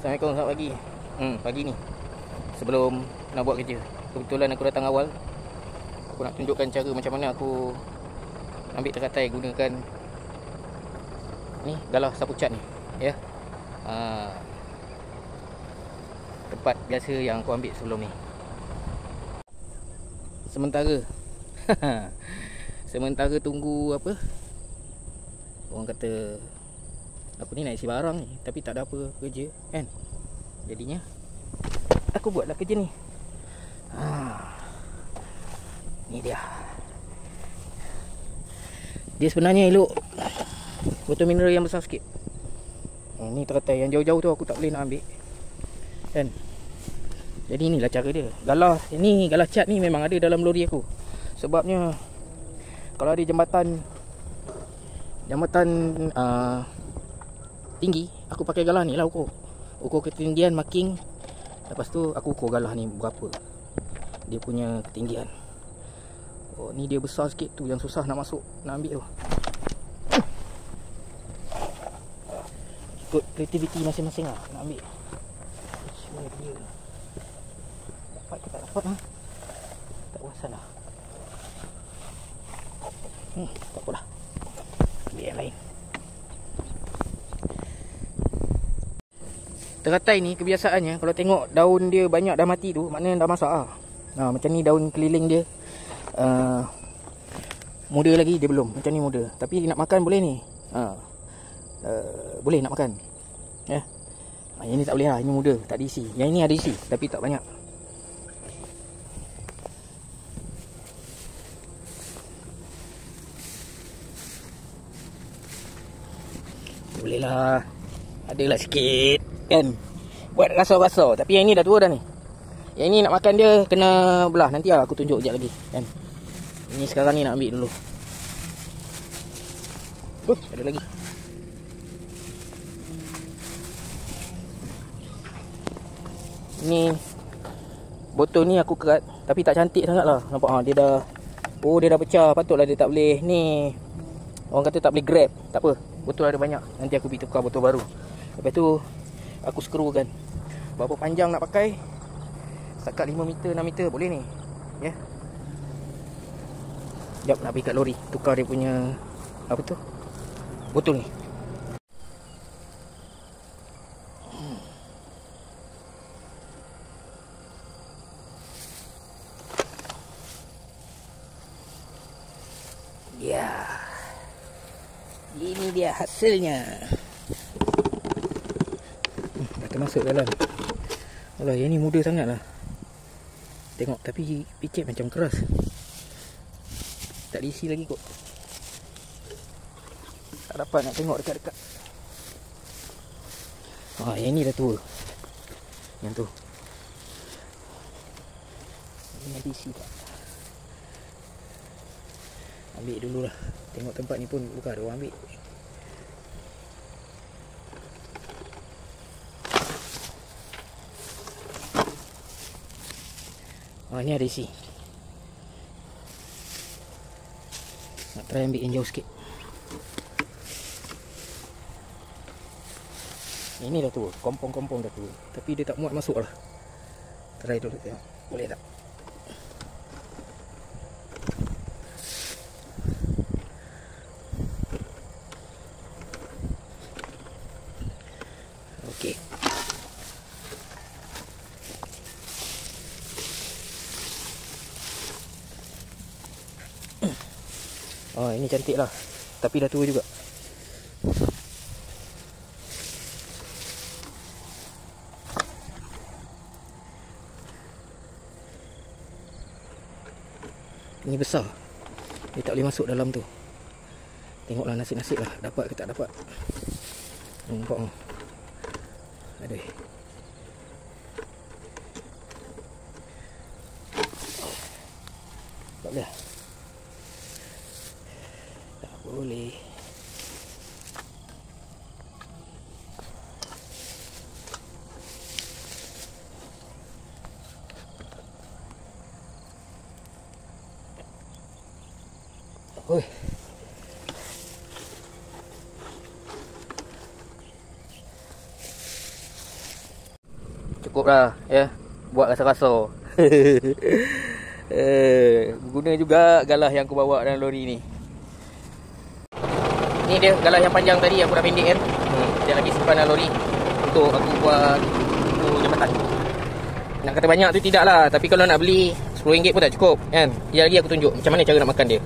Assalamualaikum, selamat pagi. Pagi ni sebelum nak buat kerja, kebetulan aku datang awal. Aku nak tunjukkan cara macam mana aku ambil teratai gunakan ni galah sapu cat ni, ya. Tempat biasa yang aku ambil sebelum ni. Sementara tunggu apa, orang kata aku ni nak isi barang ni, tapi tak ada apa kerja kan. Jadinya aku buatlah kerja ni. Ni dia. Dia sebenarnya elok botol mineral yang besar sikit. Ni teratai yang jauh-jauh tu aku tak boleh nak ambil kan. Jadi inilah cara dia. Galah ini, galah cat ni memang ada dalam lori aku. Sebabnya kalau ada jambatan tinggi, aku pakai galah ni lah ukur ketinggian marking. Lepas tu aku ukur galah ni berapa dia punya ketinggian. Oh, ni dia besar sikit tu yang susah nak masuk, nak ambil tu. Ikut kreativiti masing-masing lah nak ambil. Mana dia? Dapat ke tak dapat lah, tak perasan lah. Tak apalah, ambil yang lain. Teratai ni kebiasaannya kalau tengok daun dia banyak dah mati tu, maknanya dah masak lah. Macam ni daun keliling dia muda lagi, dia belum. Macam ni muda, tapi nak makan boleh ni. Boleh nak makan ya. Yang ni tak boleh lah, ini muda, tak diisi. Yang ini ada isi tapi tak banyak. Boleh lah, adalah sikit kan, buat rasau-rasau. Tapi yang ni dah tua dah ni. Yang ni nak makan dia kena belah. Nanti lah aku tunjuk sekejap lagi kan. Ini sekarang ni nak ambil dulu. Ada lagi. Ni botol ni aku kerat, tapi tak cantik sangat lah. Nampak dia dah, dia dah pecah. Patutlah dia tak boleh ni, orang kata tak boleh grab. Tak apa, botol ada banyak. Nanti aku pergi tukar botol baru. Lepas tu aku skrukan berapa panjang nak pakai. Setakat 5 meter, 6 meter boleh ni ya. Sekejap nak pergi kat lori, tukar dia punya apa tu, botol ni. Ya, ini dia hasilnya. Dah termasuk dalam. Alah, yang ni muda sangat lah. Tengok, tapi picit macam keras. Tak diisi lagi kot. Tak dapat nak tengok dekat-dekat. Yang ni dah tua. Yang tu. Ini ada isi tak? Ambil dululah. Tengok tempat ni pun bukan ada orang ambil. Ni ada isi. Nak try ambil yang jauh sikit. Ini dah tua, kompong-kompong dah tua. Tapi dia tak muat masuk lah. Try dulu tengok, boleh tak? Okey. Ini cantik lah, tapi dah tua juga. Ini besar, dia tak boleh masuk dalam tu. Tengoklah nasib-nasib lah, dapat ke tak dapat. Nampak ni. Aduh. Tak boleh. Tak boleh. Oi. Cukup lah ya. Buat rasa-rasa. Guna juga galah yang aku bawa dalam lori ni. Ni dia galah yang panjang tadi aku dah pendek kan. Dia lagi simpan dalam lori untuk aku buat jambatan. Nak kata banyak tu tidak lah, tapi kalau nak beli RM10 pun tak cukup kan. Sekejap lagi aku tunjuk macam mana cara nak makan dia.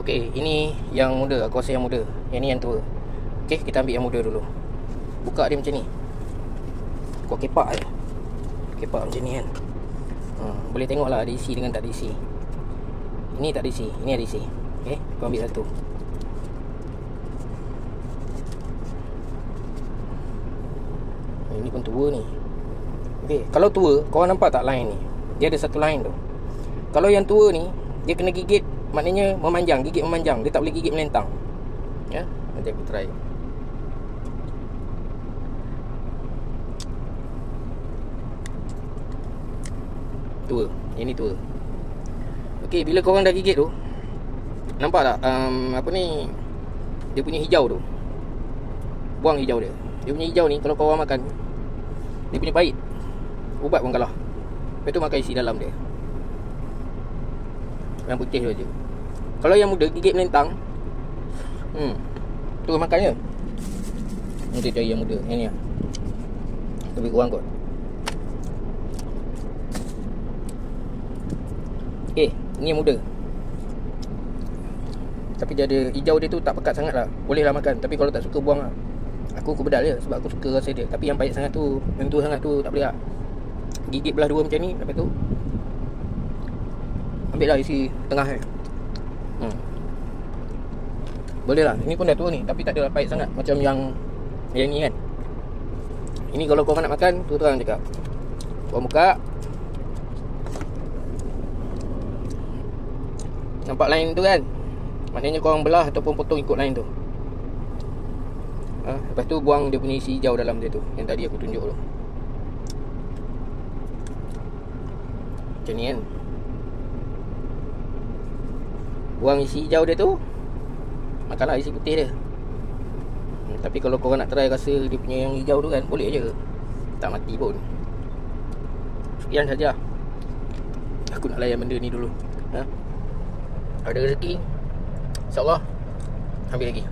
Okey, ini yang muda, aku rasa yang muda. Yang ni yang tua. Okey, kita ambil yang muda dulu. Buka dia macam ni. Kau kepak je. Kepak macam ni kan. Boleh tengok lah ada isi dengan tak ada isi. Ini tak ada isi, ini ada isi. Okey, kau ambil satu. Ini pun tua ni. Okey, kalau tua, korang nampak tak line ni? Dia ada satu line tu. Kalau yang tua ni, dia kena gigit, maknanya memanjang, gigit memanjang. Dia tak boleh gigit melentang. Ya, nanti aku try. Tua, ini tua. Okey, bila korang dah gigit tu, nampak tak apa ni, dia punya hijau tu. Buang hijau dia. Dia punya hijau ni kalau korang makan, dia punya pahit. Ubat pun kalah. Lepas tu makan isi dalam dia. Yang putih tu je. Kalau yang muda gigit melentang, tu makan je. Nanti cari yang muda. Yang ni lah, lebih kurang kot. Ni yang muda. Tapi dia ada hijau dia tu tak pekat sangat lah. Boleh lah makan. Tapi kalau tak suka buang lah. Aku bedal je sebab aku suka rasa dia. Tapi yang pahit sangat tu, yang tua sangat tu tak boleh lah. Gigit belah dua macam ni. Lepas tu ambil lah isi tengah ni. Boleh lah. Ini pun dah tua ni, tapi tak ada pahit sangat macam yang ni kan. Ini kalau korang nak makan, tu terang cakap, korang buka, nampak line tu kan, maknanya korang belah ataupun potong ikut line tu. Lepas tu buang dia punya isi hijau dalam dia tu, yang tadi aku tunjuk tu. Macam ni kan. Buang isi hijau dia tu, makanlah isi putih dia. Tapi kalau korang nak try rasa dia punya yang hijau tu kan, boleh je, tak mati pun. Sekian saja. Aku nak layan benda ni dulu. Ada rezeki, InsyaAllah ambil lagi.